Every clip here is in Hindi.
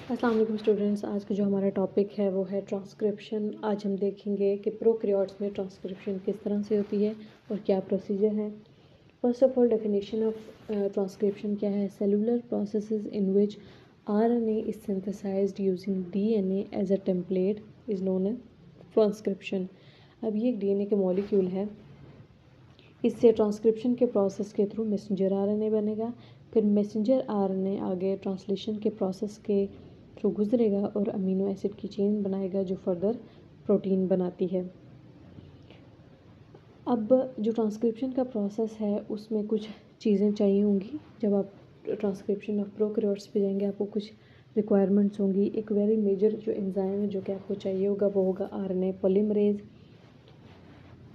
अस्सलाम वालेकुम स्टूडेंट्स। आज का जो हमारा टॉपिक है वो है ट्रांसक्रिप्शन। आज हम देखेंगे कि प्रोकैरियोट्स में ट्रांसक्रिप्शन किस तरह से होती है और क्या प्रोसीजर है। First of all definition of transcription क्या है। Cellular processes in which RNA is synthesised using DNA as a template is known as transcription. अब ये एक डीएनए के मॉलिक्यूल है, इससे ट्रांसक्रिप्शन के प्रोसेस के थ्रू मैसेंजर आरएनए बनेगा। फिर मैसेंजर आरएनए आगे ट्रांसलेशन के प्रोसेस के थ्रू गुजरेगा और अमीनो एसिड की चेन बनाएगा जो फर्दर प्रोटीन बनाती है। अब जो ट्रांसक्रिप्शन का प्रोसेस है उसमें कुछ चीज़ें चाहिए होंगी। जब आप ट्रांसक्रिप्शन ऑफ प्रोकैरियोट्स पे जाएंगे आपको कुछ रिक्वायरमेंट्स होंगी। एक वेरी मेजर जो एंजाइम है जो कि आपको चाहिए होगा वो होगा आरएनए पॉलीमरेज।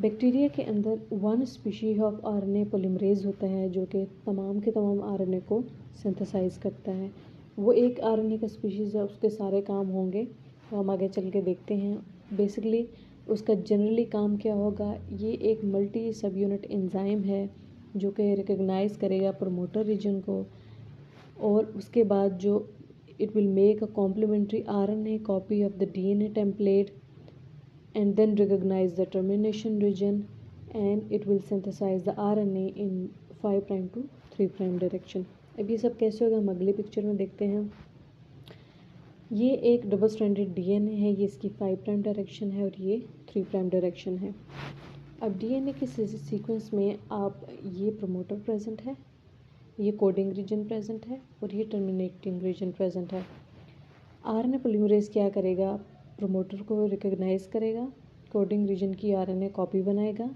बैक्टीरिया के अंदर one species of RNA polymerase होता है जो कि तमाम के तमाम आरएनए को सिंथेसाइज करता है। वो एक आरएनए का स्पीशीज़ है, उसके सारे काम होंगे तो हम आगे चल के देखते हैं। बेसिकली उसका जनरली काम क्या होगा, ये एक मल्टी सब यूनिट एंजाइम है जो कि रिकग्नाइज करेगा प्रमोटर रीजन को, और उसके बाद जो it will make a complementary RNA copy of the DNA template and then recognize the termination region, and it will synthesize the RNA in 5' to 3' direction। अब ये सब कैसे होगा हम अगले पिक्चर में देखते हैं। ये एक डबल स्ट्रैंडेड डीएनए है, ये इसकी 5' डायरेक्शन है और ये 3' डायरेक्शन है। अब डीएनए के सीक्वेंस में आप ये प्रमोटर प्रेजेंट है, ये कोडिंग रीजन प्रेजेंट है और ये टर्मिनेटिंग रीजन प्रेजेंट है। आरएनए पॉलीमरेज क्या करेगा, प्रमोटर को रिकग्नाइज करेगा, कोडिंग रीजन की आरएनए कॉपी बनाएगा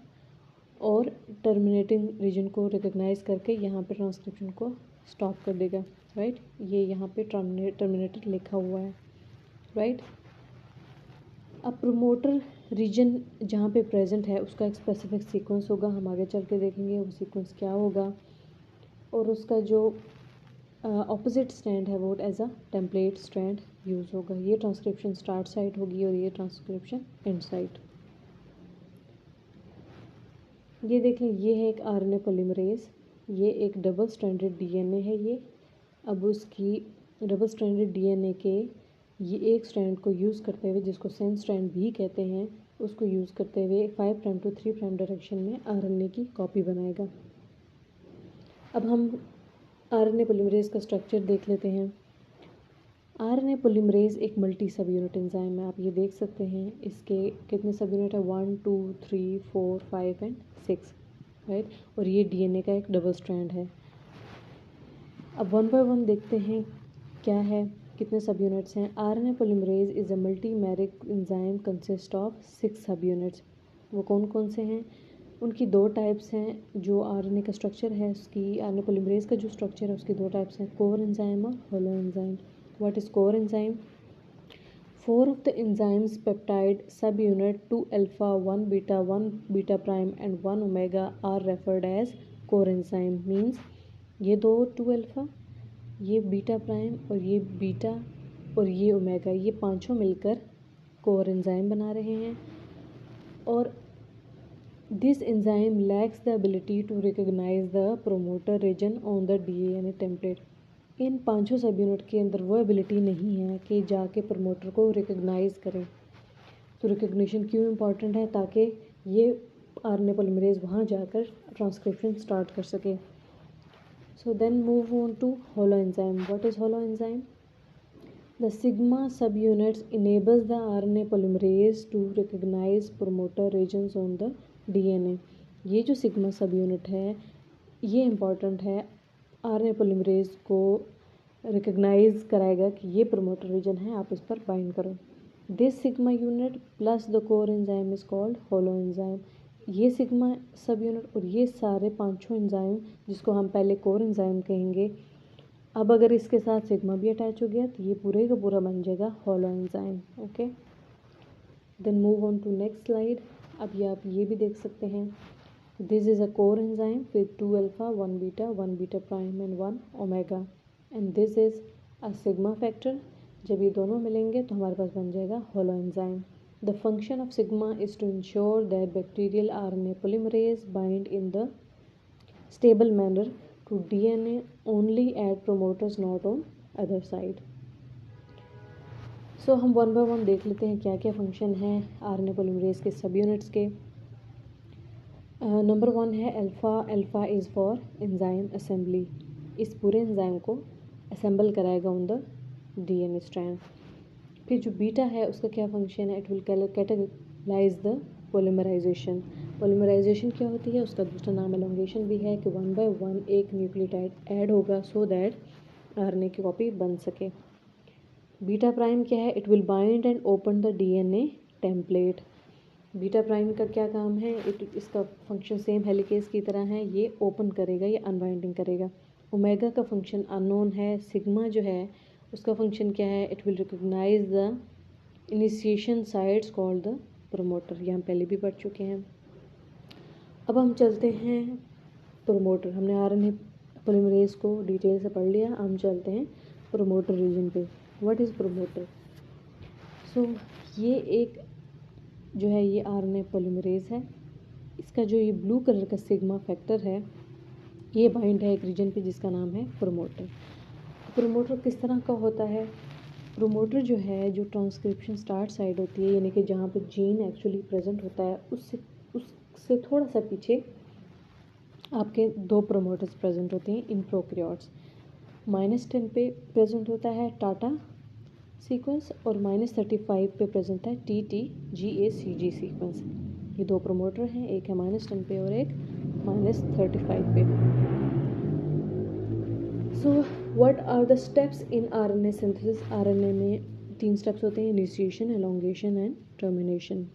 और टर्मिनेटिंग रीजन को रिकग्नाइज करके यहाँ पे ट्रांसक्रिप्शन को स्टॉप कर देगा। राइट, ये यहाँ पे टर्मिनेटेड लिखा हुआ है। राइट, अब प्रमोटर रीजन जहाँ पे प्रेजेंट है उसका एक स्पेसिफिक सीक्वेंस होगा, हम आगे चल के देखेंगे वो सीक्वेंस क्या होगा, और उसका जो ऑपोजिट स्टैंड है वो as a template stand use होगा। ये ट्रांसक्रिप्शन स्टार्ट साइट होगी और ये ट्रांसक्रिप्शन एंड साइट। ये देखें, ये है एक आरएनए पॉलीमरेज, ये एक डबल स्ट्रैंडेड डीएनए है ये। अब उसकी डबल स्ट्रैंडेड डीएनए के ये एक स्ट्रैंड को यूज़ करते हुए, जिसको सेंस स्ट्रैंड भी कहते हैं, उसको यूज़ करते हुए 5' to 3' डायरेक्शन में आरएनए की कॉपी बनाएगा। अब हम आरएनए पॉलीमरेज का स्ट्रक्चर देख लेते हैं। आरएनए पॉलीमरेज एक मल्टी सब यूनिट एंजाइम है। आप ये देख सकते हैं इसके कितने सब यूनिट है, 1 2 3 4 5 एंड 6। राइट, और ये डीएनए का एक डबल स्ट्रैंड है। अब वन बाय वन देखते हैं क्या है, कितने सब यूनिट्स हैं। RNA polymerase is a multimeric enzyme consist of 6 सब यूनिट्स। वो कौन कौन से हैं, उनकी दो टाइप्स हैं। जो आरएनए का स्ट्रक्चर है उसकी, आरएनए पॉलीमरेज का जो स्ट्रक्चर है उसकी दो टाइप्स हैं, कोर एंजाइम और holo enzyme. What is core enzyme? 4 of the enzymes peptide subunit 2 alpha, 1 beta, 1 beta prime and 1 omega are referred as core enzyme। Means ये दो 2 alpha, ये बीटा प्राइम और ये बीटा और ये ओमेगा, ये पांचों मिलकर कोर एंजाइम बना रहे हैं। और this enzyme lacks the ability to recognise the promoter region on the DNA template. इन पांचों सब यूनिट के अंदर वो एबिलिटी नहीं है कि जाके प्रमोटर को रिकग्नाइज करें। तो रिकग्निशन क्यों इम्पॉर्टेंट है, ताकि ये आरएनए पॉलीमरेज वहाँ जाकर ट्रांसक्रिप्शन स्टार्ट कर सके। So then move on to holoenzyme. What is holoenzyme? The sigma subunits enables the RNA polymerase to recognise promoter regions on the DNA. ये जो सिग्मा सब यूनिट है ये इम्पॉर्टेंट है, आरएनए पॉलीमरेज को रिकग्नाइज कराएगा कि ये प्रमोटर रीजन है, आप इस पर बाइंड करो। This sigma unit plus the core enzyme is called holo enzyme. ये सिग्मा सब यूनिट और ये सारे पांचों एंजाइम, जिसको हम पहले कोर एंजाइम कहेंगे, अब अगर इसके साथ सिग्मा भी अटैच हो गया तो ये पूरे का पूरा बन जाएगा holoenzyme. Okay, then move on to next slide. अब ये आप ये भी देख सकते हैं, this is a core enzyme with 2 alpha, 1 beta, 1 beta prime and 1 omega, and this is a sigma factor। जब ये दोनों मिलेंगे तो हमारे पास बन जाएगा holo enzyme. The function of sigma is to ensure that bacterial RNA polymerase bind in the stable manner to DNA only at promoters, not on other side। सो हम वन बाय वन देख लेते हैं क्या क्या फंक्शन है आरएनए पॉलीमरेज के सब यूनिट्स के। नंबर 1 है alpha. Alpha is for enzyme assembly. इस पूरे एंजाइम को असेंबल कराएगा ऑन द डीएनए स्ट्रैंड। फिर जो बीटा है उसका क्या फंक्शन है, it will categorise the polymerisation. Polymerisation क्या होती है, उसका दूसरा नाम एलोंगेशन भी है कि वन बाय वन एक न्यूक्लियोटाइड ऐड होगा सो दैट आरएनए की कॉपी बन सके। बीटा प्राइम क्या है, it will bind and open the DNA template. Beta prime का क्या काम है, इसका फंक्शन सेम हेलिकेज की तरह है, ये ओपन करेगा, ये अनबाइंडिंग करेगा। ओमेगा का फंक्शन अननोन है। सिग्मा जो है उसका फंक्शन क्या है, it will recognise the initiation sites called the promoter. ये हम पहले भी पढ़ चुके हैं। अब हम चलते हैं प्रोमोटर। हमने आरएनए पॉलीमरेज को डिटेल से पढ़ लिया, हम चलते हैं प्रोमोटर रीजन पे। What is promoter? सो ये एक जो है ये आरएनए पॉलीमरेज है। इसका जो ये ब्लू कलर का सिग्मा फैक्टर है ये बाइंड है एक रीजन पे जिसका नाम है प्रोमोटर। प्रोमोटर किस तरह का होता है? प्रोमोटर जो है जो ट्रांसक्रिप्शन स्टार्ट साइड होती है, यानी कि जहाँ पे जीन एक्चुअली प्रेजेंट होता है, उससे थोड़ा सा पीछे आपके दो प्रोमोटर्स प्रेजेंट होते हैं इन प्रोकैरियोट्स। -10 पे प्रेजेंट होता है टाटा सीक्वेंस और -35 पे प्रेजेंट है TTGACG सीक्वेंस। ये दो प्रोमोटर हैं, एक है -10 पे और एक -35 पे। So what are the steps in RNA synthesis? RNA में 3 स्टेप्स होते हैं, initiation, elongation and termination.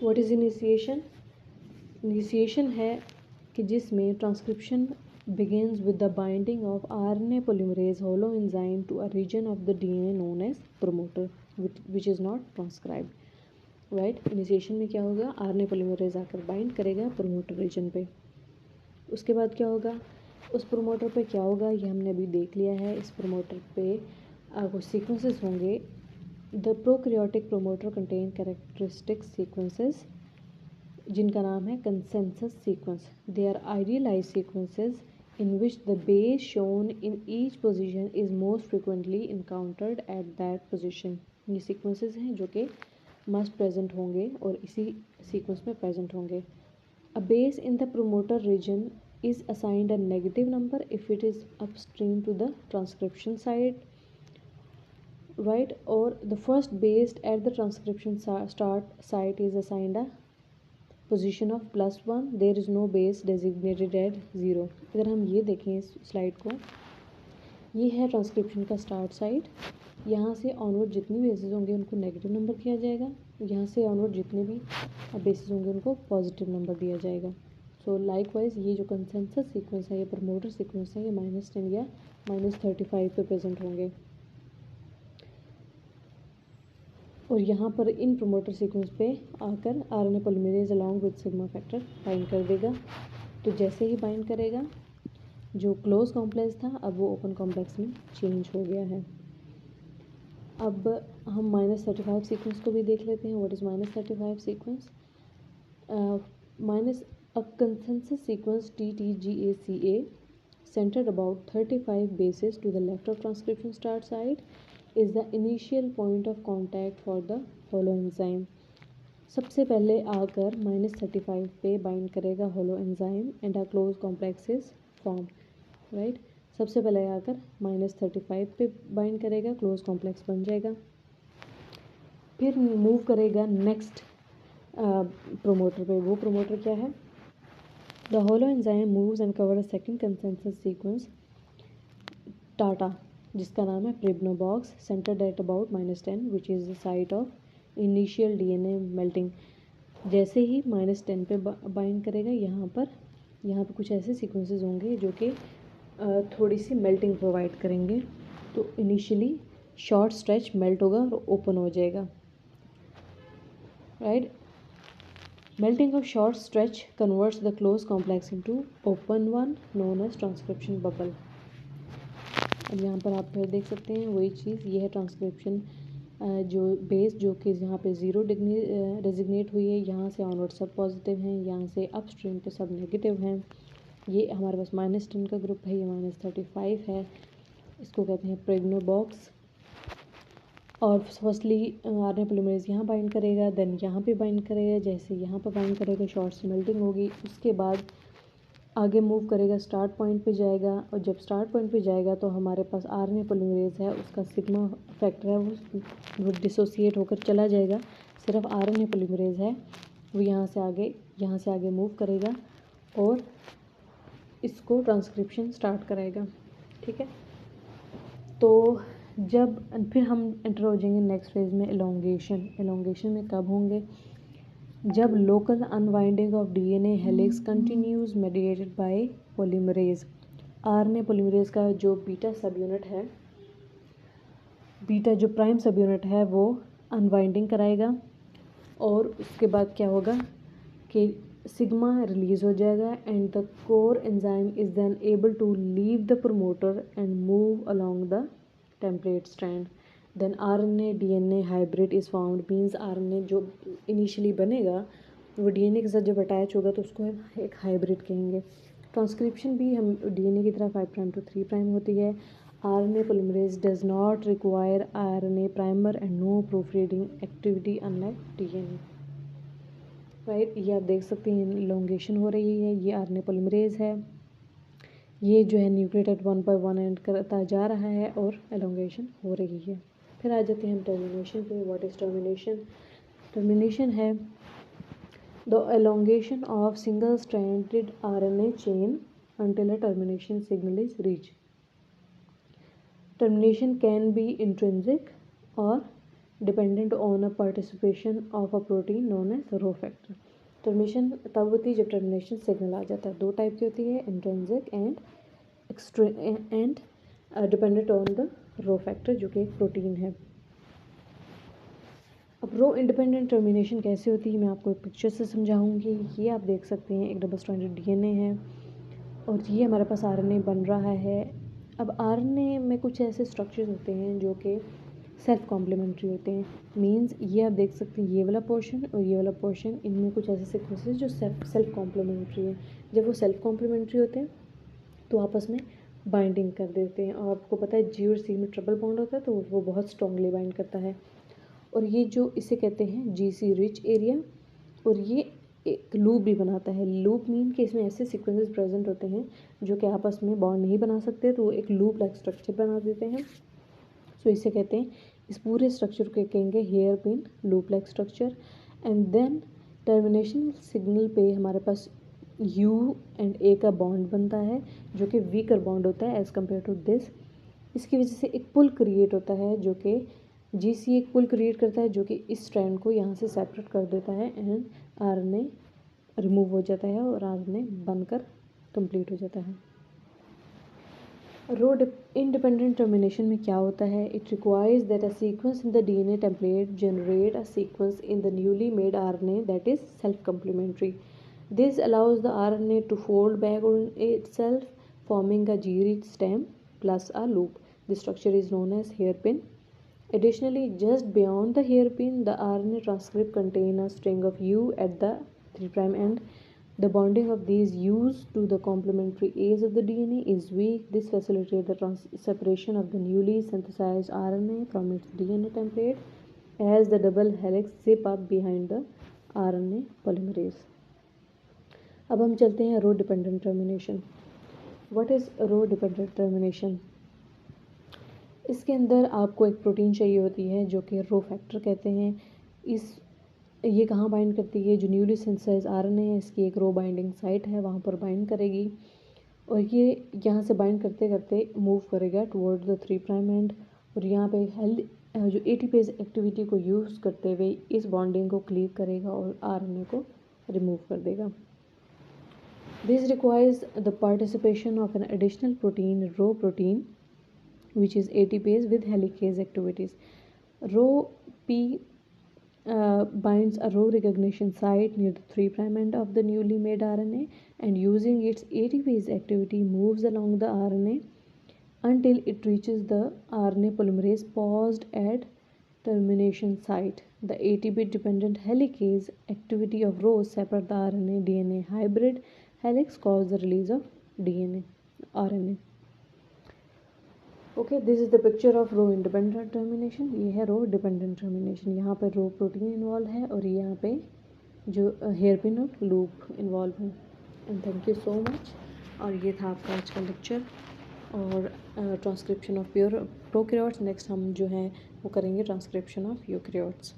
What is initiation? Initiation है कि जिसमें transcription begins with the binding of RNA polymerase holoenzyme to a region of the DNA known as promoter which is not transcribed. Right, initiation में क्या होगा, आरएनए पॉलीमरेज आकर बाइंड करेगा प्रोमोटर रीजन पे। उसके बाद क्या होगा, उस प्रोमोटर पे क्या होगा ये हमने अभी देख लिया है। इस प्रोमोटर पे कुछ सीक्वेंसेस होंगे। The prokaryotic promoter contain characteristic sequences जिनका नाम है consensus sequence. They are idealise sequences in which the base shown in each position is most frequently encountered at that position. ये सीक्वेंसेस हैं जो कि मस्ट प्रेजेंट होंगे और इसी सीक्वेंस में प्रेजेंट होंगे। A base in the promoter region is assigned a negative number if it is upstream to the transcription site, right? Or the first base at the transcription start site is assigned a position of +1, there is no base designated at 0। अगर हम ये देखें इस स्लाइड को, ये है ट्रांसक्रिप्शन का स्टार्ट साइट। यहाँ से ऑनवर्ड जितनी बेसिस होंगे उनको नेगेटिव नंबर किया जाएगा, यहाँ से ऑनवर्ड जितने भी बेसिस होंगे उनको पॉजिटिव नंबर दिया जाएगा। सो लाइकवाइज ये जो कंसेंसस सीक्वेंस है, ये प्रमोटर सीक्वेंस है, ये -10 या -35 पे प्रेजेंट होंगे। और यहाँ पर इन प्रोमोटर सीक्वेंस पे आकर RNA polymerase along with sigma factor bind कर देगा। तो जैसे ही बाइंड करेगा, जो क्लोज कॉम्प्लेक्स था अब वो ओपन कॉम्प्लेक्स में चेंज हो गया है। अब हम -35 सीक्वेंस को भी देख लेते हैं। What is -35 sequence? Minus a consensus sequence TTGACA centered about 35 bases to the left of transcription start site is the initial point of contact for the holoenzyme. सबसे पहले आकर -35 पे बाइंड करेगा holoenzyme and a close complex is formed, right? सबसे पहले आकर -35 पे बाइंड करेगा, क्लोज कॉम्प्लेक्स बन जाएगा। फिर मूव करेगा नेक्स्ट प्रोमोटर पे। वो प्रोमोटर क्या है? The holoenzyme moves and covers a second consensus sequence Tata, जिसका नाम है Pribnow box, centred at about -10 which is the site of initial DNA melting. जैसे ही -10 पे बाइंड करेगा, यहाँ पे कुछ ऐसे सीक्वेंसेस होंगे जो कि थोड़ी सी मेल्टिंग प्रोवाइड करेंगे। तो इनिशियली शॉर्ट स्ट्रेच मेल्ट होगा और ओपन हो जाएगा, right? Melting of short stretch converts the closed complex into open one known as transcription bubble. अब यहाँ पर आप फिर देख सकते हैं वही चीज़, ये है ट्रांसक्रिप्शन जो बेस जो कि यहाँ पे 0 डेजिग्नेट हुई है, यहाँ से ऑनवर्ड सब पॉजिटिव हैं, यहाँ से अपस्ट्रीम पे सब नेगेटिव हैं। ये हमारे पास -10 का ग्रुप है, ये -35 है, इसको कहते हैं प्रेग्नोबॉक्स। और फर्स्टली आरएनए पॉलीमरेज यहाँ बाइंड करेगा, देन यहाँ पे बाइंड करेगा, जैसे यहाँ पर बाइंड करेगा शॉर्ट से मेल्टिंग होगी, उसके बाद आगे मूव करेगा, स्टार्ट पॉइंट पे जाएगा, और जब स्टार्ट पॉइंट पे जाएगा तो हमारे पास आरएनए पॉलीमरेज है, उसका सिग्मा फैक्टर है वो डिसोसिएट होकर चला जाएगा। सिर्फ आरएनए पॉलीमरेज है वो यहाँ से आगे मूव करेगा और इसको ट्रांसक्रिप्शन स्टार्ट कराएगा। ठीक है, तो जब फिर हम एंटर हो जाएंगे नेक्स्ट फेज में एलोंगेशन में कब होंगे? जब local unwinding of DNA helix continues mediated bye polymerase. RNA polymerase का जो बीटा जो प्राइम सब यूनिट है वो अनवाइंडिंग कराएगा, और उसके बाद क्या होगा कि सिग्मा रिलीज हो जाएगा and the core enzyme is then able to leave the promoter and move along the template strand. Then RNA DNA hybrid is found, means RNA जो इनिशियली बनेगा वो डीएनए के साथ जब अटैच होगा तो उसको एक हाइब्रिड कहेंगे। ट्रांसक्रिप्शन भी हम डीएनए की तरह 5 प्राइम टू 3 प्राइम होती है। RNA polymerase does not require RNA primer and no proofreading activity unlike DNA. Right, ये आप देख सकते हैं एलोंगेशन हो रही है, ये आरएनए पॉलीमरेज है, ये जो है न्यूक्लियोटाइड 1 बाय 1 एंड करता जा रहा है और एलोंगेशन हो रही है। फिर आ जाते हैं हम टर्मिनेशन पे। What is termination? टर्मिनेशन है the elongation of single stranded RNA chain until a termination signal is reached. Termination can be intrinsic or dependent on a participation of a protein known as rho factor. Termination तब होती है जब टर्मिनेशन सिग्नल आ जाता है। दो टाइप की होती है, intrinsic and dependent on the rho factor जो कि एक प्रोटीन है। अब रो इंडिपेंडेंट टर्मिनेशन कैसे होती है मैं आपको एक पिक्चर से समझाऊंगी। ये आप देख सकते हैं एक डबल स्ट्रैंडेड डीएनए है और ये हमारे पास आरएनए बन रहा है। अब आरएनए में कुछ ऐसे स्ट्रक्चर्स होते हैं जो कि सेल्फ कॉम्प्लीमेंट्री होते हैं। मींस ये आप देख सकते हैं ये वाला पोर्शन और ये वाला पोर्शन, इनमें कुछ ऐसे सीक्वेंसेस जो सेल्फ कॉम्प्लीमेंट्री है। जब वो सेल्फ कॉम्प्लीमेंट्री होते हैं तो आपस में बाइंडिंग कर देते हैं, और आपको पता है जी और सी में ट्रिपल बॉन्ड होता है तो वो बहुत स्ट्रांगली बाइंड करता है। और ये जो इसे कहते हैं जीसी रिच एरिया, और ये एक लूप भी बनाता है। लूप मीन कि इसमें ऐसे सीक्वेंसेस प्रेजेंट होते हैं जो कि आपस में बॉन्ड नहीं बना सकते, तो वो एक लूप लाइक स्ट्रक्चर बना देते हैं। सो इसे कहते हैं, इस पूरे स्ट्रक्चर को कहेंगे hairpin loop like structure. And then termination signal पे हमारे पास यू एंड ए का बॉन्ड बनता है जो कि वीकर बॉन्ड होता है एज़ कम्पेयर टू दिस। इसकी वजह से एक पुल क्रिएट होता है जो कि जीसी एक पुल क्रिएट करता है जो कि इस स्ट्रैंड को यहाँ से सेपरेट कर देता है, एंड आरएनए रिमूव हो जाता है और आरएनए बनकर कंप्लीट हो जाता है। रो इंडिपेंडेंट टर्मिनेशन में क्या होता है? It requires that a sequence in the DNA template generate a sequence in the newly made RNA that is self complementary. This allows the RNA to fold back on itself, forming a G-rich stem plus a loop. This structure is known as hairpin. Additionally, just beyond the hairpin, the RNA transcript contains a string of U at the 3' end. The bonding of these U's to the complementary A's of the DNA is weak. This facilitates the separation of the newly synthesized RNA from its DNA template as the double helix zip up behind the RNA polymerase. अब हम चलते हैं rho dependent termination. What is rho dependent termination? इसके अंदर आपको एक प्रोटीन चाहिए होती है जो कि रो फैक्टर कहते हैं। ये कहाँ बाइंड करती है? जो न्यूली सिंथेसाइज आरएनए है इसकी एक रो बाइंडिंग साइट है, वहाँ पर बाइंड करेगी और ये यहाँ से बाइंड करते करते मूव करेगा टुवर्ड्स द 3' एंड, और यहाँ पे जो एटीपेज एक्टिविटी को यूज़ करते हुए इस बॉन्डिंग को क्लीव करेगा और आरएनए को रिमूव कर देगा। This requires the participation of an additional protein, Rho protein, which is ATPase with helicase activities. Rho P binds a Rho recognition site near the 3' end of the newly made RNA and using its ATPase activity moves along the RNA until it reaches the RNA polymerase paused at termination site. The ATP dependent helicase activity of Rho separates the RNA DNA hybrid helix cause the release of RNA. Okay, this is the picture of rho independent termination. ये है रो डिपेंडेंट टर्मिनेशन। यहाँ पर रो प्रोटीन इन्वॉल्व है और यहाँ पे जो हेयर पिन और लूप इन्वॉल्व है। And thank you so much. और ये था आपका आज का लेक्चर और transcription of pure prokaryotes. Next हम जो है वो करेंगे ट्रांसक्रिप्शन ऑफ यूकैरियोट्स।